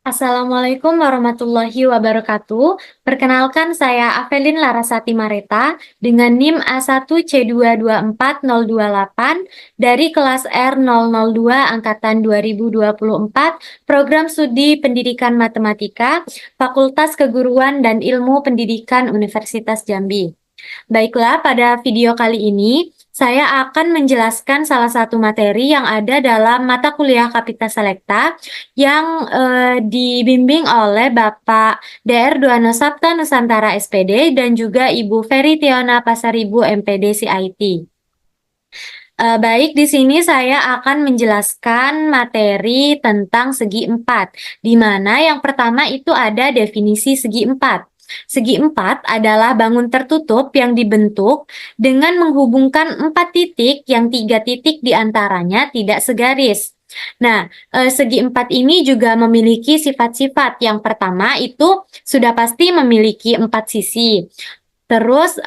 Assalamualaikum warahmatullahi wabarakatuh. Perkenalkan saya Avelin Larasati Mareta dengan NIM A1C224028 dari kelas R002 angkatan 2024, Program Studi Pendidikan Matematika, Fakultas Keguruan dan Ilmu Pendidikan Universitas Jambi. Baiklah, pada video kali ini saya akan menjelaskan salah satu materi yang ada dalam mata kuliah Kapita Selekta yang dibimbing oleh Bapak DR Duano Sapta Nusantara SPD dan juga Ibu Ferry Tiona Pasaribu MPD CIT. Baik, di sini saya akan menjelaskan materi tentang segi empat, di mana yang pertama itu ada definisi segi empat. Segi empat adalah bangun tertutup yang dibentuk dengan menghubungkan empat titik yang tiga titik diantaranya tidak segaris. Nah, segi empat ini juga memiliki sifat-sifat. Yang pertama itu sudah pasti memiliki empat sisi. Terus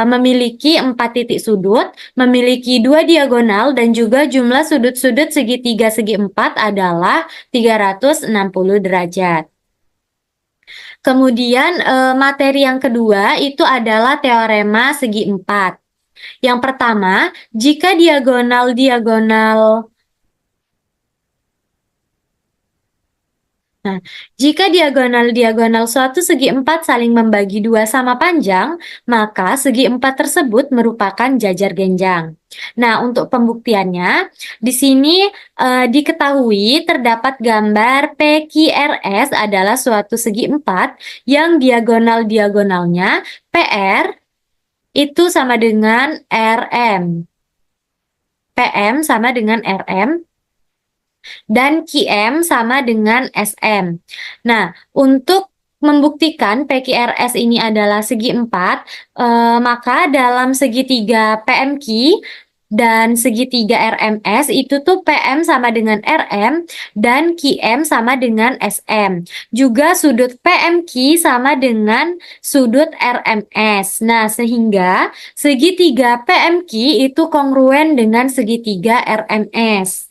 memiliki empat titik sudut, memiliki dua diagonal, dan juga jumlah sudut-sudut segitiga segi empat adalah 360 derajat. Kemudian materi yang kedua itu adalah teorema segi empat. Yang pertama, jika diagonal-diagonal Nah, jika diagonal-diagonal suatu segi empat saling membagi dua sama panjang, maka segi empat tersebut merupakan jajar genjang. Nah, untuk pembuktiannya, di sini diketahui terdapat gambar PQRS adalah suatu segi empat yang diagonal-diagonalnya PR itu sama dengan RM. PM sama dengan RM dan QM sama dengan SM. Nah, untuk membuktikan PQRS ini adalah segi empat, maka dalam segitiga PMQ dan segitiga RMS itu tuh PM sama dengan RM dan QM sama dengan SM. Juga sudut PMQ sama dengan sudut RMS. Nah, sehingga segitiga PMQ itu kongruen dengan segitiga RMS.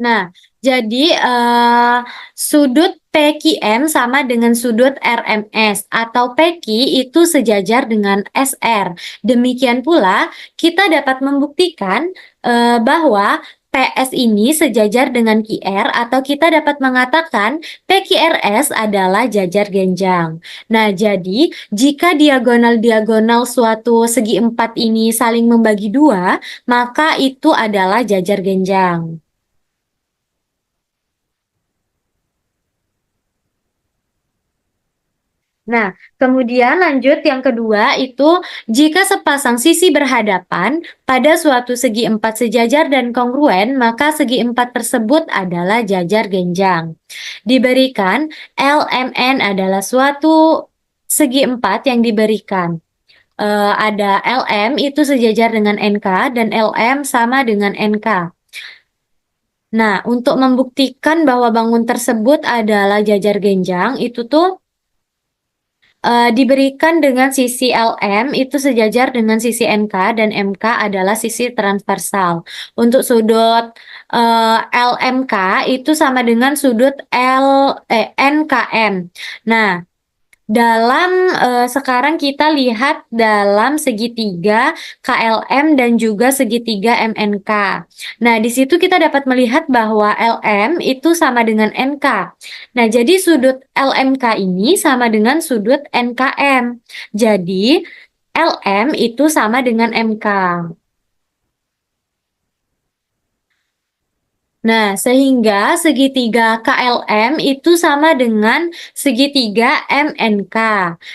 Nah, jadi sudut PQM sama dengan sudut RMS atau PQ itu sejajar dengan SR. Demikian pula kita dapat membuktikan bahwa PS ini sejajar dengan QR atau kita dapat mengatakan PQRS adalah jajar genjang. Nah, jadi jika diagonal-diagonal suatu segi empat ini saling membagi dua, maka itu adalah jajar genjang. Nah, kemudian lanjut yang kedua itu jika sepasang sisi berhadapan pada suatu segi empat sejajar dan kongruen, maka segi empat tersebut adalah jajar genjang. Diberikan LMN adalah suatu segi empat yang diberikan. Ada LM itu sejajar dengan NK dan LM sama dengan NK. Nah, untuk membuktikan bahwa bangun tersebut adalah jajar genjang, itu tuh diberikan dengan sisi LM itu sejajar dengan sisi NK dan MK adalah sisi transversal. Untuk sudut LMK itu sama dengan sudut NKM. Nah, dalam sekarang kita lihat dalam segitiga KLM dan juga segitiga MNK. Nah, di situ kita dapat melihat bahwa LM itu sama dengan NK. Nah, jadi sudut LMK ini sama dengan sudut NKM. Jadi, LM itu sama dengan MK. Nah, sehingga segitiga KLM itu sama dengan segitiga MNK.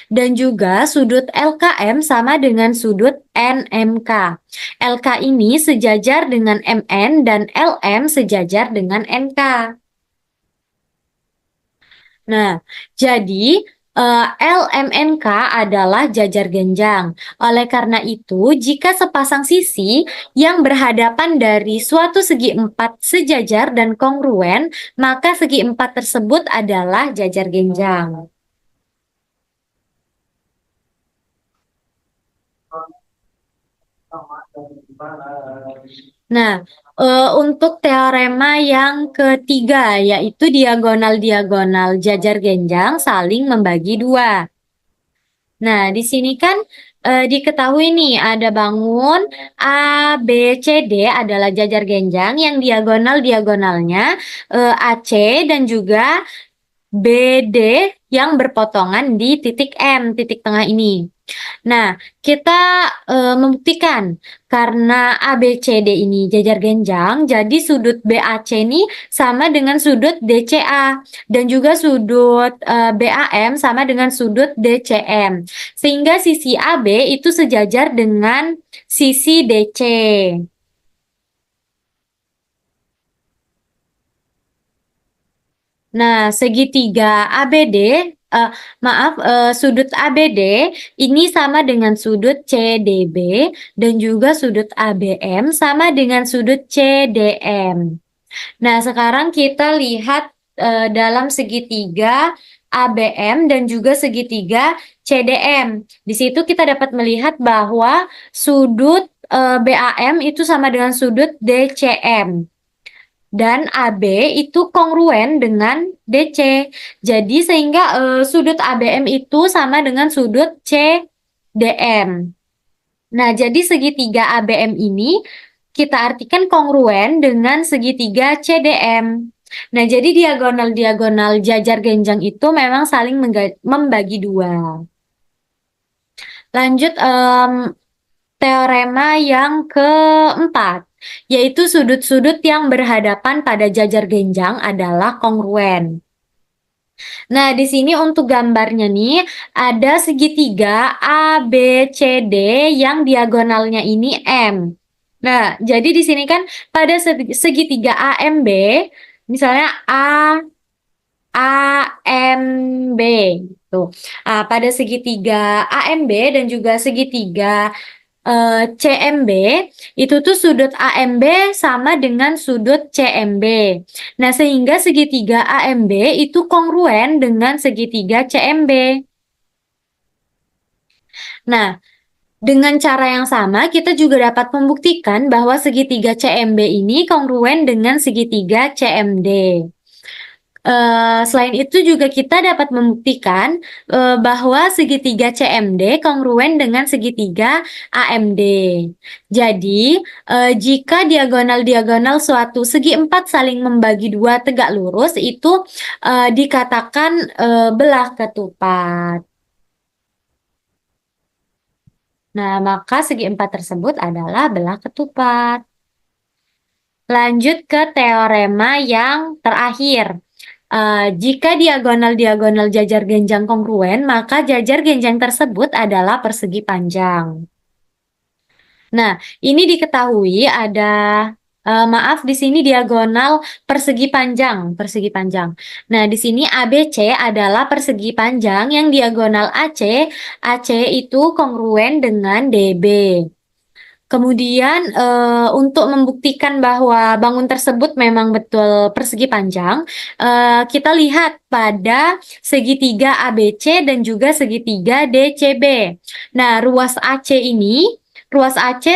Dan juga sudut LKM sama dengan sudut NMK. LK ini sejajar dengan MN dan LM sejajar dengan NK. Nah, jadi LMNK adalah jajar genjang. Oleh karena itu, jika sepasang sisi yang berhadapan dari suatu segi empat sejajar dan kongruen, maka segi empat tersebut adalah jajar genjang. Nah, untuk teorema yang ketiga yaitu diagonal-diagonal jajar genjang saling membagi dua. Nah, di sini kan diketahui nih ada bangun A, B, C, D adalah jajar genjang yang diagonal-diagonalnya AC dan juga BD yang berpotongan di titik M, titik tengah ini. Nah, kita membuktikan karena ABCD ini jajar genjang, jadi sudut BAC ini sama dengan sudut DCA dan juga sudut BAM sama dengan sudut DCM. Sehingga sisi AB itu sejajar dengan sisi DC. Nah, segitiga ABD, sudut ABD ini sama dengan sudut CDB dan juga sudut ABM sama dengan sudut CDM. Nah, sekarang kita lihat dalam segitiga ABM dan juga segitiga CDM. Di situ kita dapat melihat bahwa sudut BAM itu sama dengan sudut DCM. Dan AB itu kongruen dengan DC. Jadi sehingga sudut ABM itu sama dengan sudut CDM. Nah, jadi segitiga ABM ini kita artikan kongruen dengan segitiga CDM. Nah, jadi diagonal-diagonal jajar genjang itu memang saling membagi dua. Lanjut teorema yang keempat, yaitu sudut-sudut yang berhadapan pada jajar genjang adalah kongruen. Nah, di sini untuk gambarnya nih, ada segitiga A, B, C, D yang diagonalnya ini M. Nah, jadi di sini kan pada segitiga AMB, misalnya A, M, B, gitu. Pada segitiga AMB dan juga segitiga CMB itu tuh sudut AMB sama dengan sudut CMB. Nah, sehingga segitiga AMB itu kongruen dengan segitiga CMB. Nah, dengan cara yang sama kita juga dapat membuktikan bahwa segitiga CMB ini kongruen dengan segitiga CMD. Selain itu juga kita dapat membuktikan bahwa segitiga CMD kongruen dengan segitiga AMD. Jadi, jika diagonal-diagonal suatu segi empat saling membagi dua tegak lurus, itu dikatakan belah ketupat. Nah, maka segi empat tersebut adalah belah ketupat. Lanjut ke teorema yang terakhir. Jika diagonal-diagonal jajar genjang kongruen, maka jajar genjang tersebut adalah persegi panjang. Nah, ini diketahui ada maaf di sini diagonal persegi panjang, persegi panjang. Nah, di sini ABC adalah persegi panjang yang diagonal AC, AC itu kongruen dengan DB. Kemudian untuk membuktikan bahwa bangun tersebut memang betul persegi panjang, kita lihat pada segitiga ABC dan juga segitiga DCB. Nah, ruas AC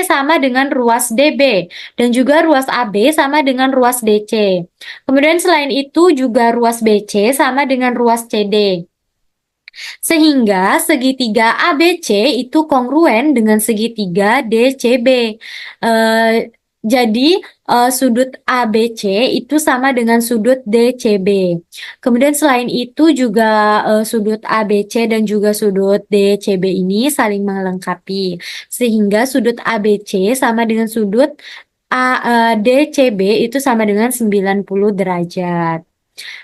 sama dengan ruas DB dan juga ruas AB sama dengan ruas DC. Kemudian selain itu juga ruas BC sama dengan ruas CD. Sehingga segitiga ABC itu kongruen dengan segitiga DCB. Jadi sudut ABC itu sama dengan sudut DCB. Kemudian selain itu juga sudut ABC dan juga sudut DCB ini saling melengkapi. Sehingga sudut ABC sama dengan sudut DCB itu sama dengan 90 derajat.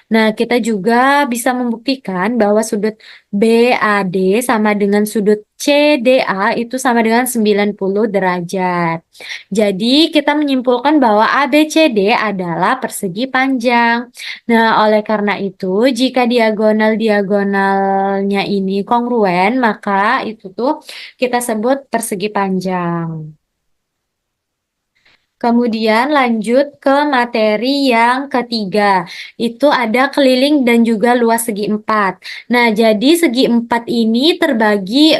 Nah, kita juga bisa membuktikan bahwa sudut BAD sama dengan sudut CDA itu sama dengan 90 derajat. Jadi, kita menyimpulkan bahwa ABCD adalah persegi panjang. Nah, oleh karena itu, jika diagonal-diagonalnya ini kongruen, maka itu tuh kita sebut persegi panjang. Kemudian lanjut ke materi yang ketiga, itu ada keliling dan juga luas segi empat. Nah, jadi segi empat ini terbagi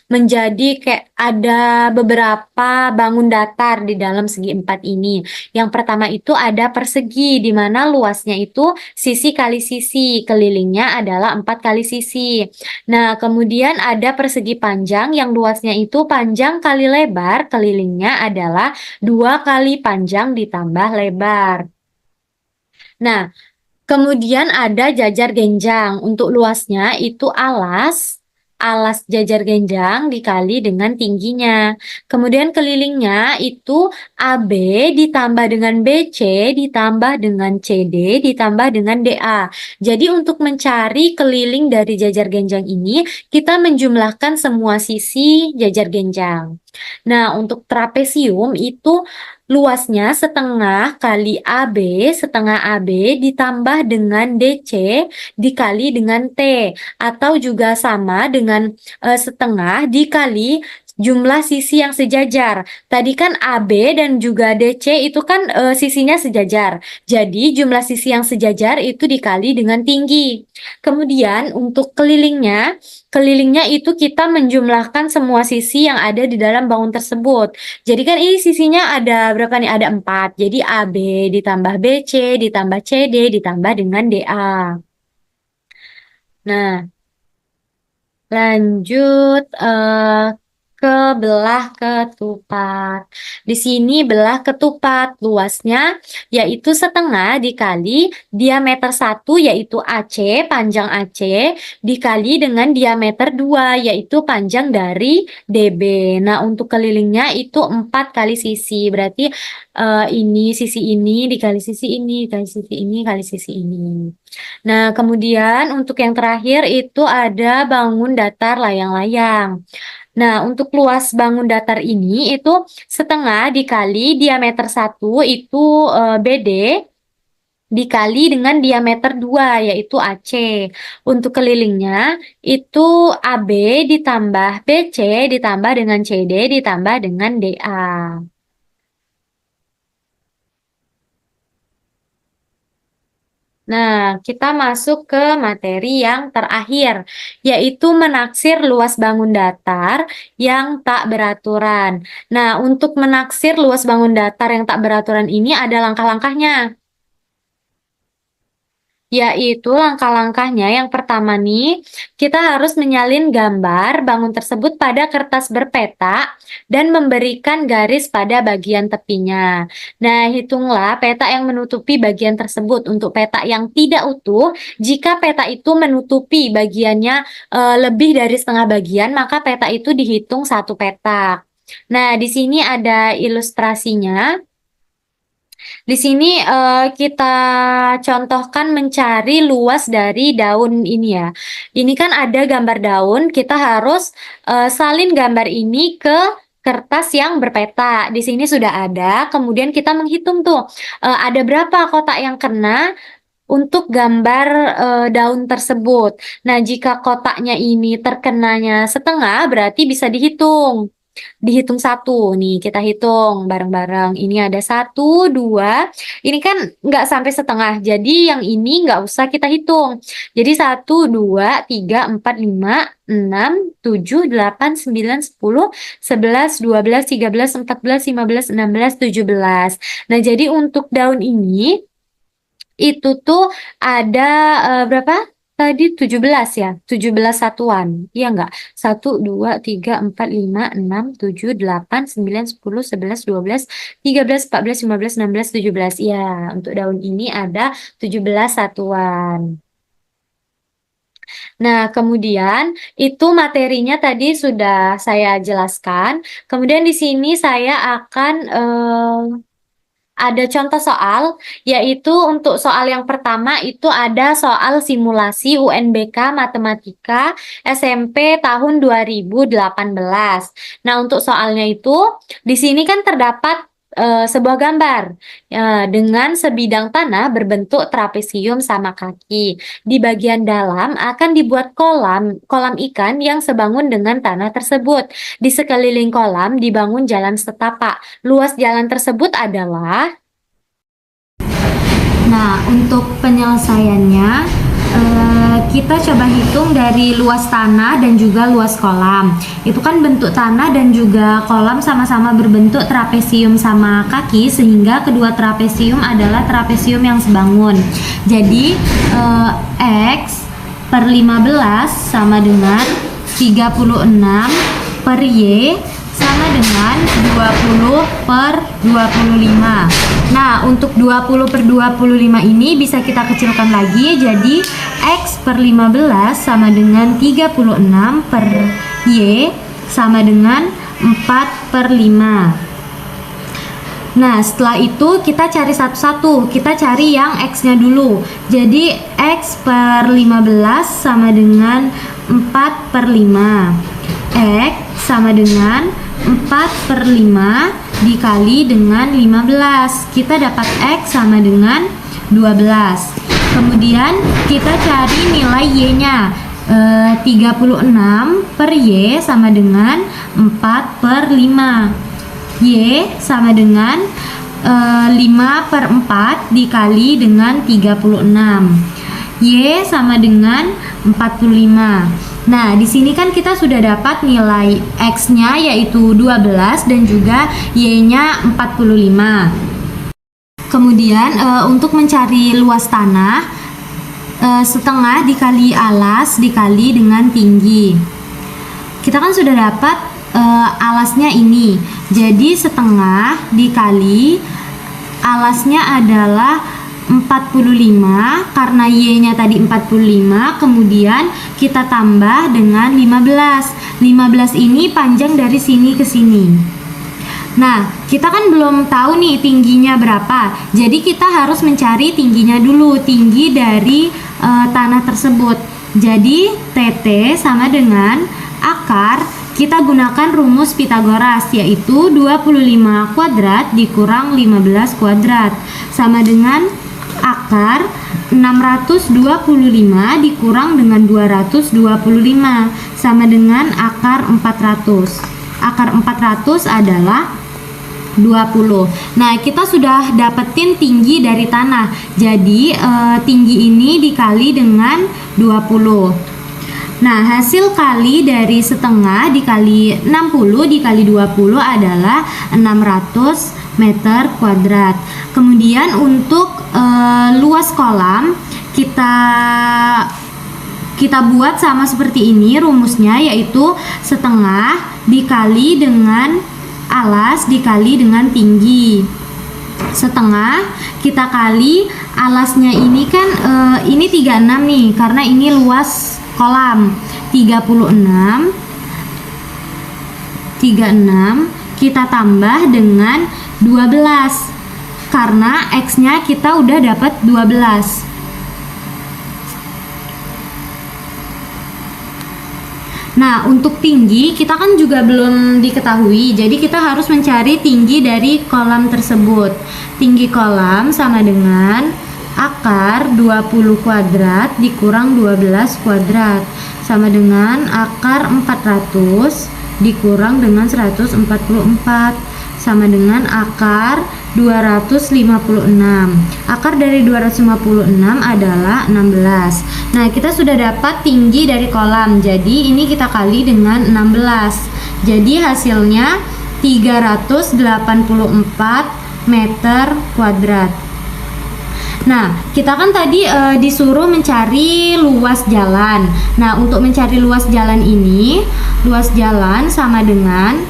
menjadi kayak ada beberapa bangun datar di dalam segi empat ini. Yang pertama itu ada persegi, di mana luasnya itu sisi kali sisi, kelilingnya adalah 4 kali sisi. Nah, kemudian ada persegi panjang yang luasnya itu panjang kali lebar, kelilingnya adalah 2 kali panjang ditambah lebar. Nah, kemudian ada jajar genjang. Untuk luasnya itu alas jajar genjang dikali dengan tingginya. Kemudian kelilingnya itu AB ditambah dengan BC ditambah dengan CD ditambah dengan DA. Jadi untuk mencari keliling dari jajar genjang ini, kita menjumlahkan semua sisi jajar genjang. Nah, untuk trapesium itu luasnya setengah kali setengah AB ditambah dengan DC dikali dengan T, atau juga sama dengan setengah dikali jumlah sisi yang sejajar. Tadi kan AB dan juga DC itu kan sisinya sejajar. Jadi jumlah sisi yang sejajar itu dikali dengan tinggi. Kemudian untuk kelilingnya itu kita menjumlahkan semua sisi yang ada di dalam bangun tersebut. Jadi kan ini sisinya ada berapa nih? Ada 4. Jadi AB ditambah BC ditambah CD ditambah dengan DA. Nah, lanjut ke belah ketupat. Di sini belah ketupat luasnya yaitu setengah dikali diameter 1 yaitu AC, panjang AC dikali dengan diameter 2 yaitu panjang dari DB. Nah, untuk kelilingnya itu 4 kali sisi. Berarti ini sisi ini dikali sisi ini dikali sisi ini kali sisi ini. Nah, kemudian untuk yang terakhir itu ada bangun datar layang-layang. Nah, untuk luas bangun datar ini itu setengah dikali diameter 1 itu BD dikali dengan diameter 2 yaitu AC. Untuk kelilingnya itu AB ditambah BC ditambah dengan CD ditambah dengan DA. Nah, kita masuk ke materi yang terakhir, yaitu menaksir luas bangun datar yang tak beraturan. Nah, untuk menaksir luas bangun datar yang tak beraturan ini ada langkah-langkahnya. Yaitu langkah-langkahnya yang pertama nih, kita harus menyalin gambar bangun tersebut pada kertas berpeta dan memberikan garis pada bagian tepinya. Nah, hitunglah peta yang menutupi bagian tersebut. Untuk peta yang tidak utuh, jika peta itu menutupi bagiannya lebih dari setengah bagian, maka peta itu dihitung satu petak. Nah, di sini ada ilustrasinya. Di sini kita contohkan mencari luas dari daun ini ya. Ini kan ada gambar daun, kita harus salin gambar ini ke kertas yang berpeta. Di sini sudah ada, kemudian kita menghitung tuh ada berapa kotak yang kena untuk gambar daun tersebut. Nah, jika kotaknya ini terkenanya setengah, berarti bisa dihitung. Dihitung satu nih, kita hitung bareng-bareng. Ini ada satu, dua. Ini kan nggak sampai setengah, jadi yang ini nggak usah kita hitung. Jadi satu, dua, tiga, empat, lima, enam, tujuh, delapan, sembilan, 10, 11, 12, 13, 14, 15, 16, 17. Nah, jadi untuk daun ini itu tuh ada berapa? Tadi 17 ya, 17 satuan. Iya enggak? 1, 2, 3, 4, 5, 6, 7, 8, 9, 10, 11, 12, 13, 14, 15, 16, 17. Iya, untuk daun ini ada 17 satuan. Nah, kemudian itu materinya tadi sudah saya jelaskan. Kemudian di sini saya akan ada contoh soal, yaitu untuk soal yang pertama itu ada soal simulasi UNBK Matematika SMP tahun 2018. Nah, untuk soalnya itu di sini kan terdapat sebuah gambar dengan sebidang tanah berbentuk trapesium sama kaki. Di bagian dalam akan dibuat kolam ikan yang sebangun dengan tanah tersebut. Di sekeliling kolam dibangun jalan setapak. Luas jalan tersebut adalah. Nah, untuk penyelesaiannya kita coba hitung dari luas tanah dan juga luas kolam. Itu kan bentuk tanah dan juga kolam sama-sama berbentuk trapesium sama kaki, sehingga kedua trapesium adalah trapesium yang sebangun. Jadi X per 15 sama dengan 36 per Y sama dengan 20 per 25. Nah, untuk 20 per 25 ini bisa kita kecilkan lagi, jadi X per 15 sama dengan 36 per Y sama dengan 4 per 5. Nah, setelah itu kita cari satu-satu. Kita cari yang X-nya dulu. Jadi X per 15 sama dengan 4 per 5. X sama dengan 4 per 5 dikali dengan 15. Kita dapat X sama dengan 12. Kemudian kita cari nilai Y-nya. 36 per Y sama dengan 4 per 5. Y sama dengan 5 per 4 dikali dengan 36. Y sama dengan 45. Nah, di sini kan kita sudah dapat nilai X-nya yaitu 12 dan juga Y-nya 45. Kemudian untuk mencari luas tanah, setengah dikali alas dikali dengan tinggi. Kita kan sudah dapat alasnya ini. Jadi setengah dikali alasnya adalah 45, karena Y-nya tadi 45, kemudian kita tambah dengan 15. 15 ini panjang dari sini ke sini. Nah, kita kan belum tahu nih tingginya berapa. Jadi kita harus mencari tingginya dulu, tinggi dari tanah tersebut. Jadi TT sama dengan akar, kita gunakan rumus Pythagoras, yaitu 25 kuadrat dikurang 15 kuadrat sama dengan akar 625 dikurang dengan 225 sama dengan akar 400. Akar 400 adalah 20. Nah, kita sudah dapetin tinggi dari tanah. Jadi tinggi ini dikali dengan 20. Nah, hasil kali dari setengah dikali 60 dikali 20 adalah 600 meter kuadrat. Kemudian untuk luas kolam kita buat sama seperti ini rumusnya, yaitu setengah dikali dengan alas dikali dengan tinggi. Setengah kita kali alasnya ini kan ini 36 nih, karena ini luas kolam. 36 kita tambah dengan 12 karena X-nya kita udah dapat 12. Nah, untuk tinggi kita kan juga belum diketahui, jadi kita harus mencari tinggi dari kolam tersebut. Tinggi kolam sama dengan akar 20 kuadrat dikurang 12 kuadrat sama dengan akar 400 dikurang dengan 144 sama dengan akar 256. Akar dari 256 adalah 16. Nah, kita sudah dapat tinggi dari kolam. Jadi ini kita kali dengan 16. Jadi hasilnya 384 meter kuadrat. Nah, kita kan tadi disuruh mencari luas jalan. Nah, untuk mencari luas jalan ini, luas jalan sama dengan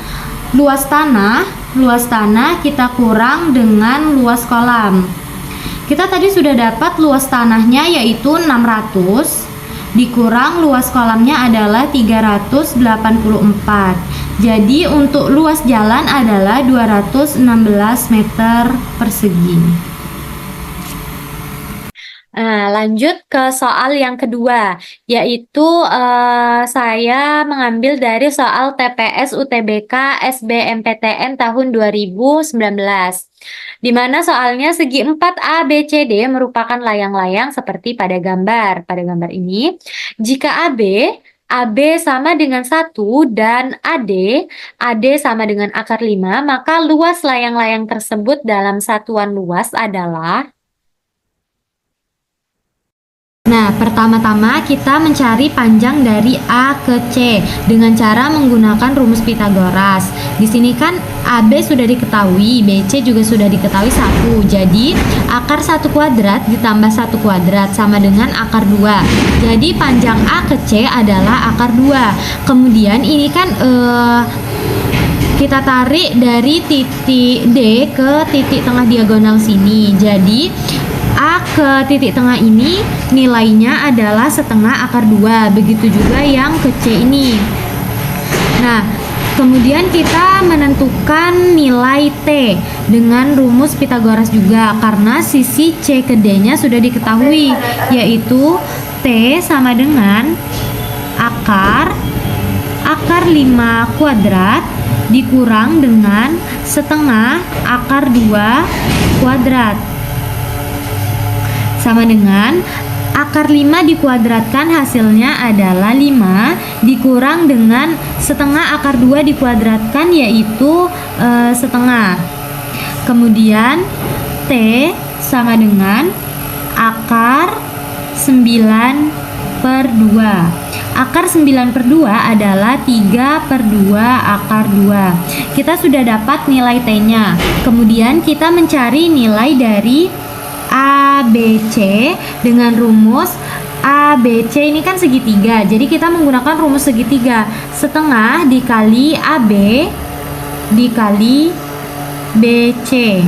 luas tanah. Luas tanah kita kurang dengan luas kolam. Kita tadi sudah dapat luas tanahnya yaitu 600 dikurang luas kolamnya adalah 384. Jadi untuk luas jalan adalah 216 meter persegi. Nah, lanjut ke soal yang kedua, yaitu saya mengambil dari soal TPS UTBK SBMPTN tahun 2019. Di mana soalnya segi 4 A, B, C, D merupakan layang-layang seperti pada gambar. Pada gambar ini, jika AB sama dengan 1 dan AD sama dengan akar 5, maka luas layang-layang tersebut dalam satuan luas adalah. Nah, pertama-tama kita mencari panjang dari A ke C dengan cara menggunakan rumus Pitagoras. Di sini kan AB sudah diketahui, BC juga sudah diketahui 1. Jadi, akar 1 kuadrat ditambah 1 kuadrat sama dengan akar 2. Jadi, panjang A ke C adalah akar 2. Kemudian ini kan kita tarik dari titik D ke titik tengah diagonal sini. Jadi, A ke titik tengah ini nilainya adalah setengah akar 2. Begitu juga yang ke C ini. Nah, kemudian kita menentukan nilai T dengan rumus Pitagoras juga, karena sisi C ke D-nya sudah diketahui, yaitu T sama dengan akar 5 kuadrat dikurang dengan setengah akar 2 kuadrat. Sama dengan akar 5 dikuadratkan hasilnya adalah 5 dikurang dengan setengah akar 2 dikuadratkan, yaitu setengah. Kemudian T sama dengan akar 9/2. Akar 9/2 adalah 3/2 akar 2. Kita sudah dapat nilai T-nya. Kemudian kita mencari nilai dari ABC dengan rumus ABC ini kan segitiga. Jadi kita menggunakan rumus segitiga. Setengah dikali AB dikali BC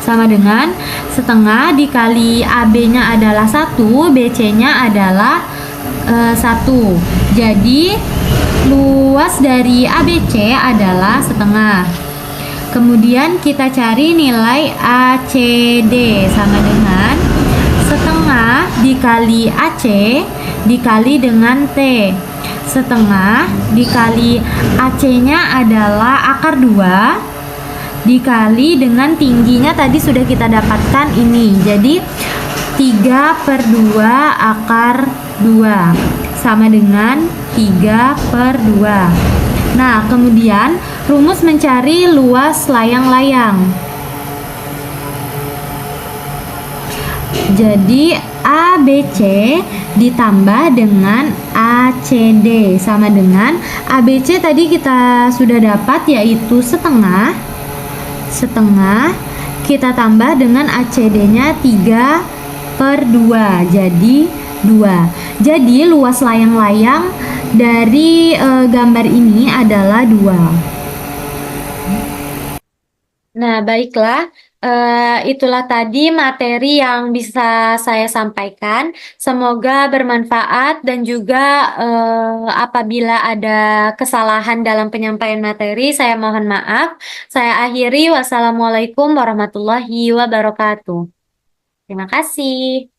sama dengan setengah dikali AB-nya adalah 1, BC-nya adalah 1. Jadi luas dari ABC adalah setengah. Kemudian kita cari nilai ACD sama dengan setengah dikali AC dikali dengan T. Setengah dikali AC-nya adalah akar 2 dikali dengan tingginya tadi sudah kita dapatkan ini. Jadi 3/2 akar 2 sama dengan 3/2. Nah, kemudian rumus mencari luas layang-layang. Jadi ABC ditambah dengan ACD sama dengan ABC tadi kita sudah dapat, yaitu setengah kita tambah dengan ACD-nya 3/2 jadi 2. Jadi luas layang-layang dari gambar ini adalah 2. Nah, baiklah, itulah tadi materi yang bisa saya sampaikan. Semoga bermanfaat dan juga apabila ada kesalahan dalam penyampaian materi, saya mohon maaf. Saya akhiri, wassalamualaikum warahmatullahi wabarakatuh. Terima kasih.